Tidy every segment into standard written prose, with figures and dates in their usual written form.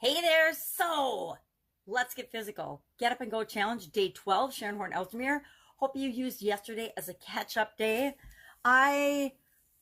Hey there, so let's get physical. Get Up and Go Challenge, day 12, Sharon Horne-Ellstrom here. Hope you used yesterday as a catch-up day. I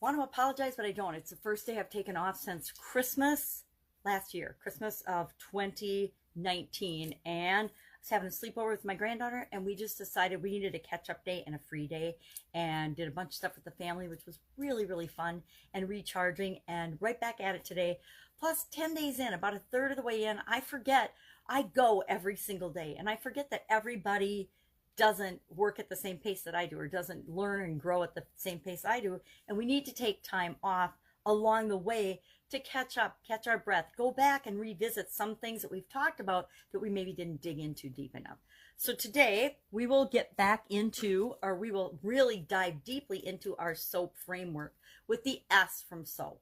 want to apologize, but I don't. It's the first day I've taken off since Christmas last year, Christmas of 2019, and I was having a sleepover with my granddaughter, and we just decided we needed a catch-up day and a free day, and did a bunch of stuff with the family, which was really, really fun and recharging, and right back at it today. Plus, 10 days in, about a third of the way in, I forget I go every single day, and I forget that everybody doesn't work at the same pace that I do, or doesn't learn and grow at the same pace I do, and we need to take time off along the way to catch up, catch our breath, go back and revisit some things that we've talked about that we maybe didn't dig into deep enough. So today we will get back into, or we will really dive deeply into our SOAP framework with the S from SOAP.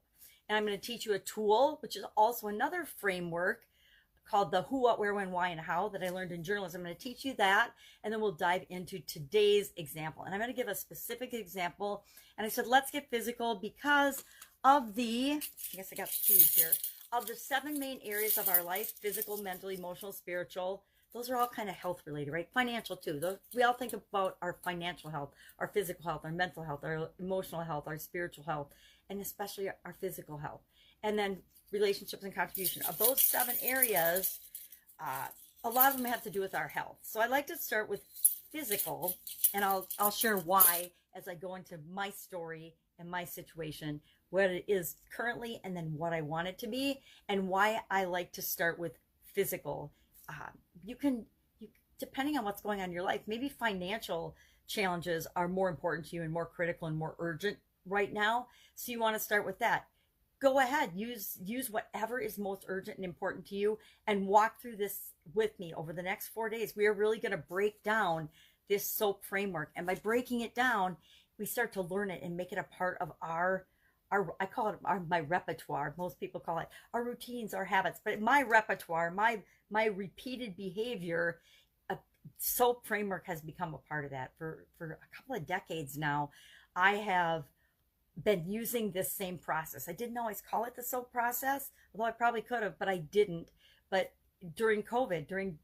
And I'm going to teach you a tool, which is also another framework called the who, what, where, when, why, and how that I learned in journalism. I'm going to teach you that, and then we'll dive into today's example. And I'm going to give a specific example. And I said, let's get physical because of I guess I got the keys here, of the 7 main areas of our life: physical, mental, emotional, spiritual. Those are all kind of health related, right? Financial too. We all think about our financial health, our physical health, our mental health, our emotional health, our spiritual health, and especially our physical health. And then relationships and contribution. Of those 7 areas, a lot of them have to do with our health. So I'd like to start with physical, and I'll share why as I go into my story and my situation, what it is currently, and then what I want it to be, and why I like to start with physical. You depending on what's going on in your life, maybe financial challenges are more important to you and more critical and more urgent right now. So you want to start with that. Go ahead, use whatever is most urgent and important to you, and walk through this with me over the next 4 days. We are really going to break down this SOAP framework, and by breaking it down, we start to learn it and make it a part of our I call it my repertoire. Most people call it our routines, our habits, but my repertoire, my repeated behavior, a SOAP framework has become a part of that for a couple of decades now. I have been using this same process. I didn't always call it the SOAP process, although I probably could have, but I didn't. But during COVID, during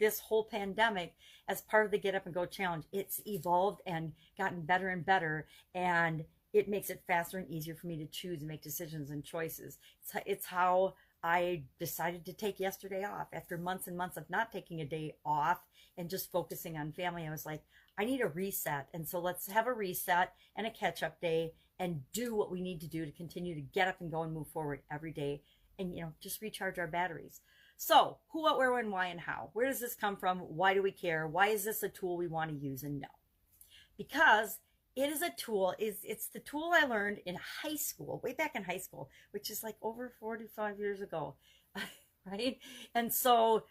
this whole pandemic, as part of the Get Up and Go Challenge, it's evolved and gotten better and better, and it makes it faster and easier for me to choose and make decisions and choices. It's how I decided to take yesterday off. After months and months of not taking a day off and just focusing on family, I was like, I need a reset. And so let's have a reset and a catch-up day and do what we need to do to continue to get up and go and move forward every day, and just recharge our batteries. So who, what, where, when, why, and how. Where does this come from? Why do we care? Why is this a tool we want to use and know? Because it is a tool. It's the tool I learned in high school, way back in high school, which is like over 45 years ago, right? And so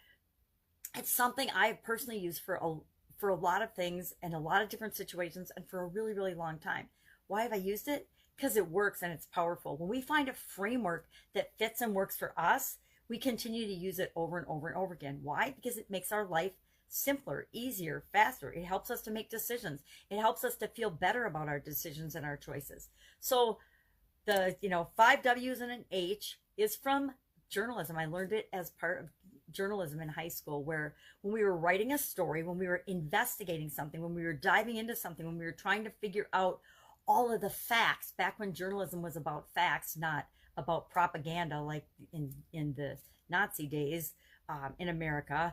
it's something I personally use for a lot of things and a lot of different situations, and for a really, really long time. Why have I used it? Because it works and it's powerful. When we find a framework that fits and works for us, we continue to use it over and over and over again. Why? Because it makes our life simpler, easier, faster. It helps us to make decisions. It helps us to feel better about our decisions and our choices. So the 5 W's and an H is from journalism. I learned it as part of journalism in high school, where when we were writing a story, when we were investigating something, when we were diving into something, when we were trying to figure out all of the facts, back when journalism was about facts, not about propaganda like in the Nazi days in America.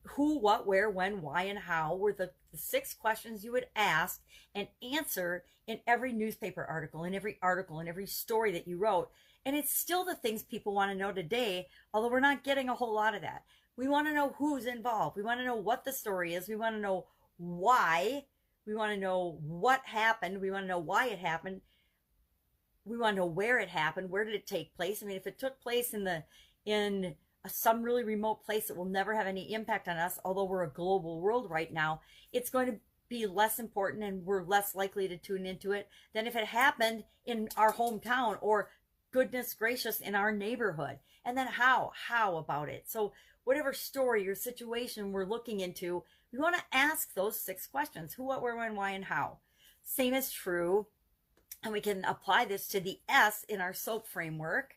Who, what, where, when, why, and how were the 6 questions you would ask and answer in every newspaper article, in every story that you wrote. And it's still the things people want to know today, although we're not getting a whole lot of that. We want to know who's involved. We want to know what the story is. We want to know why. We want to know what happened. We want to know why it happened. We want to know where it happened. Where did it take place? I mean, if it took place in some really remote place that will never have any impact on us, although we're a global world right now, it's going to be less important and we're less likely to tune into it than if it happened in our hometown, or goodness gracious, in our neighborhood. And then how about it? So whatever story or situation we're looking into, we want to ask those 6 questions: who, what, where, when, why, and how. Same is true, and we can apply this to the S in our SOAP framework.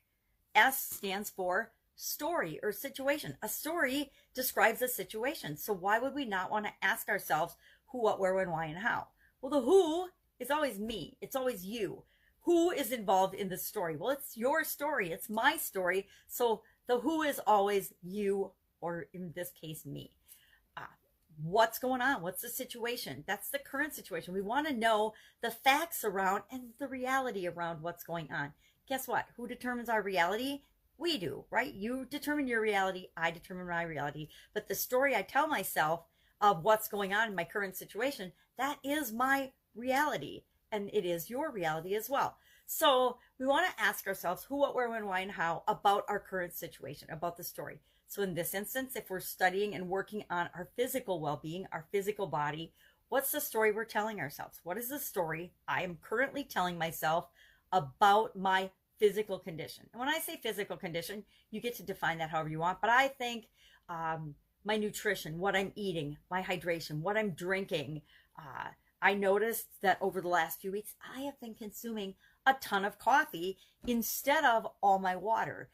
S stands for story or situation. A story describes a situation. So why would we not want to ask ourselves who, what, where, when, why, and how? Well, the who is always me. It's always you. Who is involved in the story? Well, it's your story. It's my story. So the who is always you, or in this case, me. What's going on? What's the situation? That's the current situation. We want to know the facts around and the reality around what's going on. Guess what? Who determines our reality? We do, right? You determine your reality. I determine my reality. But the story I tell myself of what's going on in my current situation, that is my reality. And it is your reality as well. So we want to ask ourselves who, what, where, when, why, and how about our current situation, about the story. So in this instance, if we're studying and working on our physical well-being, our physical body, what's the story we're telling ourselves? What is the story I am currently telling myself about my physical condition? And when I say physical condition, you get to define that however you want, but I think my nutrition, what I'm eating, my hydration, what I'm drinking. I noticed that over the last few weeks, I have been consuming a ton of coffee instead of all my water.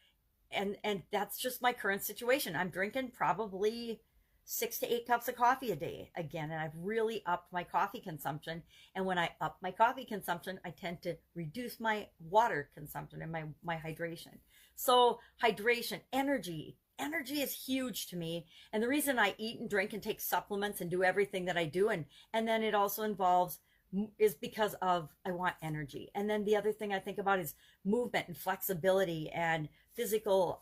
And that's just my current situation. I'm drinking probably 6 to 8 cups of coffee a day again, and I've really upped my coffee consumption. And when I up my coffee consumption, I tend to reduce my water consumption and my hydration. So hydration, energy is huge to me. And the reason I eat and drink and take supplements and do everything that I do, and then it also involves is because of I want energy. And then the other thing I think about is movement and flexibility and physical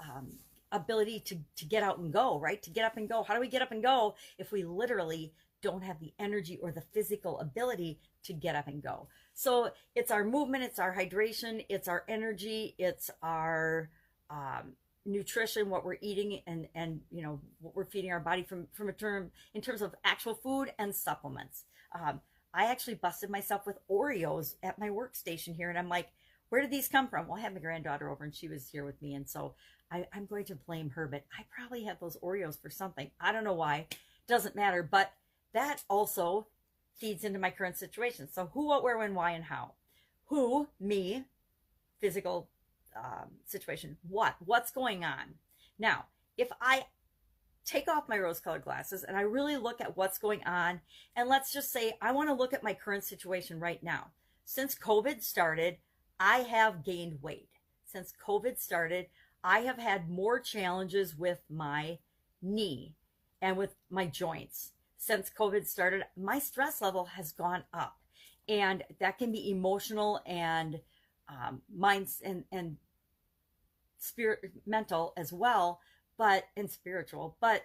ability to get out and go, right? To get up and go. How do we get up and go if we literally don't have the energy or the physical ability to get up and go? So it's our movement, it's our hydration, it's our energy, it's our nutrition, what we're eating, and you know what we're feeding our body from a term in terms of actual food and supplements. I actually busted myself with Oreos at my workstation here, and I'm like, where did these come from? Well, I had my granddaughter over and she was here with me, and so I'm going to blame her, but I probably had those Oreos for something. I don't know why. Doesn't matter, but that also feeds into my current situation. So who, what, where, when, why, and how. Who, me, physical situation. What's going on? Now, if I take off my rose-colored glasses and I really look at what's going on, and let's just say I want to look at my current situation right now. Since COVID started, I have gained weight. Since COVID started, I have had more challenges with my knee and with my joints. Since COVID started, my stress level has gone up, and that can be emotional and minds and spirit, mental as well, and spiritual, but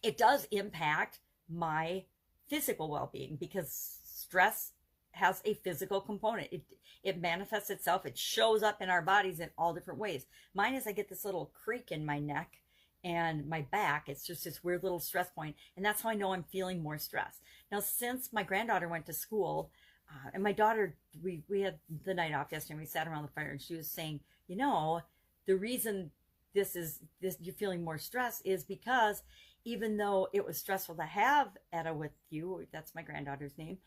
it does impact my physical well-being because stress has a physical component. It manifests itself. It shows up in our bodies in all different ways. Mine is I get this little creak in my neck and my back. It's just this weird little stress point, and that's how I know I'm feeling more stress. Now, since my granddaughter went to school, and my daughter, we had the night off yesterday, and we sat around the fire, and she was saying, you know, the reason this you're feeling more stress is because even though it was stressful to have Etta with you, that's my granddaughter's name,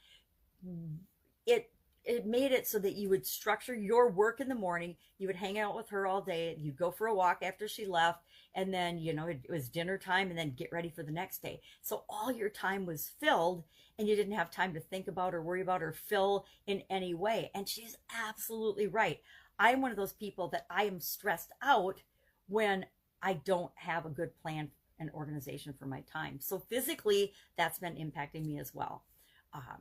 it made it so that you would structure your work in the morning, you would hang out with her all day, you'd go for a walk after she left, and then, you know, it was dinner time, and then get ready for the next day. So all your time was filled, and you didn't have time to think about or worry about or fill in any way. And she's absolutely right. I'm one of those people that I am stressed out when I don't have a good plan and organization for my time. So physically, that's been impacting me as well.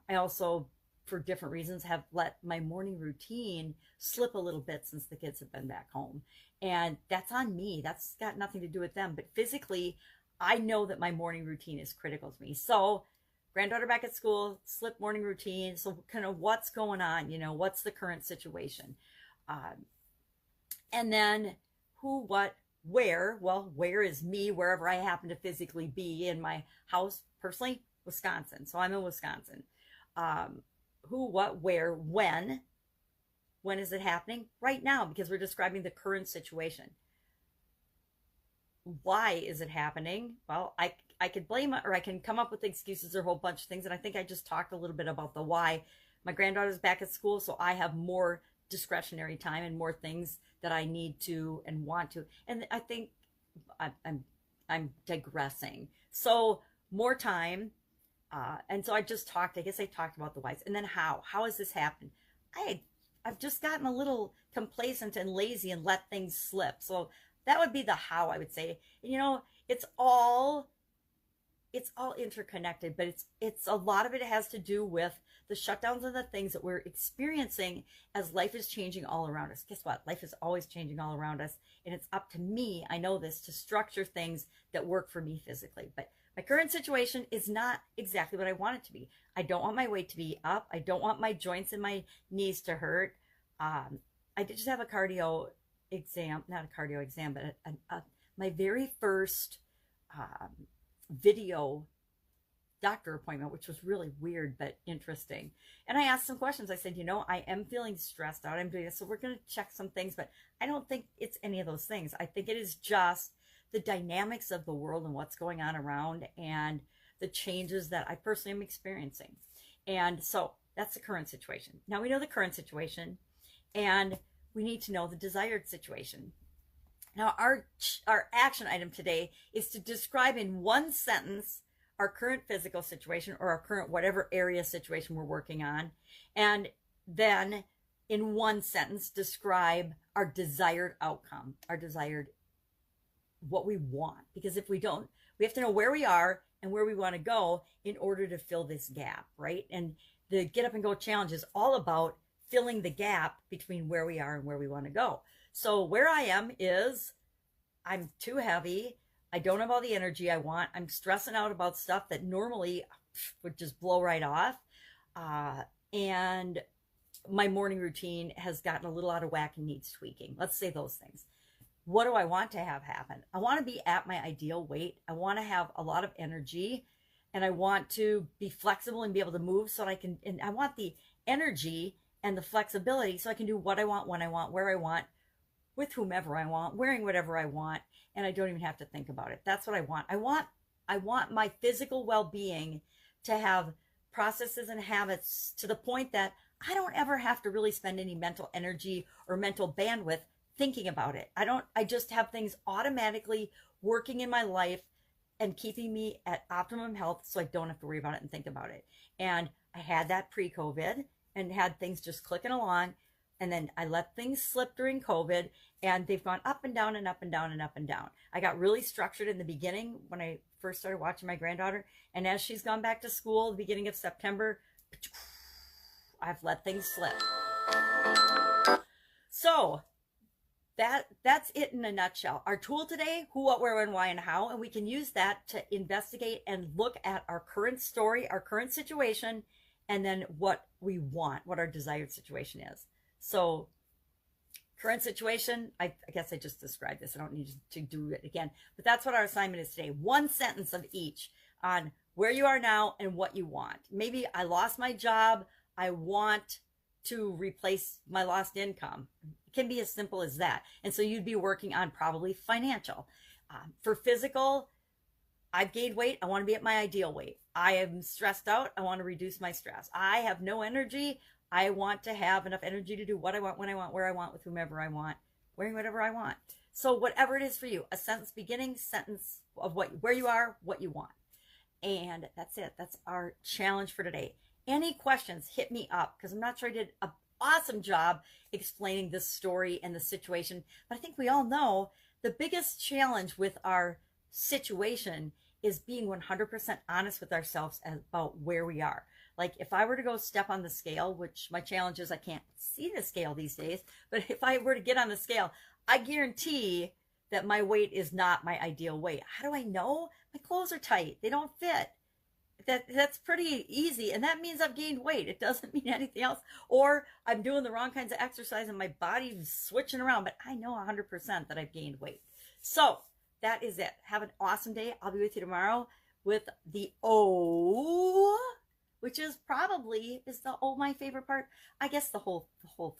I also, for different reasons, have let my morning routine slip a little bit since the kids have been back home. And that's on me. That's got nothing to do with them. But physically, I know that my morning routine is critical to me. So granddaughter back at school, slip morning routine. So kind of what's going on? You know, what's the current situation? And then who, what, where? Well, where is me, wherever I happen to physically be in my house, personally, Wisconsin. So I'm in Wisconsin. Who, what, where, when? When is it happening? Right now, because we're describing the current situation. Why is it happening? Well, I could blame it, or I can come up with excuses or a whole bunch of things. And I think I just talked a little bit about the why. My granddaughter's back at school, so I have more discretionary time and more things that I need to and want to. And I think I'm digressing. So more time. And so I guess I talked about the whys. And then how has this happened? I've just gotten a little complacent and lazy and let things slip. So that would be the how, I would say. You know, it's all interconnected, but it's a lot of it has to do with the shutdowns and the things that we're experiencing as life is changing all around us. Guess what? Life is always changing all around us, and it's up to me, I know this, to structure things that work for me physically. But my current situation is not exactly what I want it to be. I don't want my weight to be up. I don't want my joints and my knees to hurt. I did just have a cardio exam, not a cardio exam, but my very first video doctor appointment, which was really weird but interesting. And I asked some questions. I said, you know, I am feeling stressed out. I'm doing this. So we're going to check some things, but I don't think it's any of those things. I think it is just the dynamics of the world and what's going on around and the changes that I personally am experiencing. And so that's the current situation. Now we know the current situation, and we need to know the desired situation. Now, our action item today is to describe in one sentence our current physical situation, or our current whatever area situation we're working on, and then in one sentence describe our desired outcome, our desired, what we want. Because if we don't, we have to know where we are and where we want to go in order to fill this gap, right? And the Get Up and Go Challenge is all about filling the gap between where we are and where we want to go. So where I am is I'm too heavy. I don't have all the energy I want. I'm stressing out about stuff that normally would just blow right off. And my morning routine has gotten a little out of whack and needs tweaking. Let's say those things. What do I want to have happen? I want to be at my ideal weight. I want to have a lot of energy, and I want to be flexible and be able to move so that I can, and I want the energy and the flexibility so I can do what I want, when I want, where I want, with whomever I want, wearing whatever I want, and I don't even have to think about it. That's what I want. I want my physical well-being to have processes and habits to the point that I don't ever have to really spend any mental energy or mental bandwidth thinking about it. I just have things automatically working in my life and keeping me at optimum health so I don't have to worry about it and think about it. And I had that pre-COVID and had things just clicking along. And then I let things slip during COVID, and they've gone up and down and up and down and up and down. I got really structured in the beginning when I first started watching my granddaughter. And as she's gone back to school, the beginning of September, I've let things slip. So that's it in a nutshell. Our tool today, who, what, where, when, why, and how. And we can use that to investigate and look at our current story, our current situation, and then what we want, what our desired situation is. So current situation, I guess I just described this. I don't need to do it again. But that's what our assignment is today. One sentence of each on where you are now and what you want. Maybe I lost my job. I want to replace my lost income. It can be as simple as that. And so you'd be working on probably financial. For physical, I've gained weight. I want to be at my ideal weight. I am stressed out. I want to reduce my stress. I have no energy. I want to have enough energy to do what I want, when I want, where I want, with whomever I want, wearing whatever I want. So whatever it is for you, a sentence beginning, sentence of where you are, what you want. And that's it. That's our challenge for today. Any questions, hit me up, because I'm not sure I did an awesome job explaining this story and the situation. But I think we all know the biggest challenge with our situation is being 100% honest with ourselves about where we are. Like if I were to go step on the scale, which my challenge is I can't see the scale these days, but if I were to get on the scale, I guarantee that my weight is not my ideal weight. How do I know? My clothes are tight. They don't fit. That's pretty easy. And that means I've gained weight. It doesn't mean anything else. Or I'm doing the wrong kinds of exercise and my body's switching around, but I know 100% that I've gained weight. So that is it. Have an awesome day. I'll be with you tomorrow with the O, which is my favorite part. I guess the whole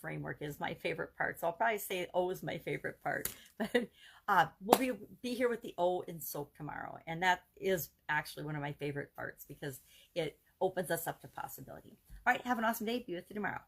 framework is my favorite part. So I'll probably say O is my favorite part. But we'll be here with the O in soap tomorrow. And that is actually one of my favorite parts because it opens us up to possibility. All right, have an awesome day. Be with you tomorrow.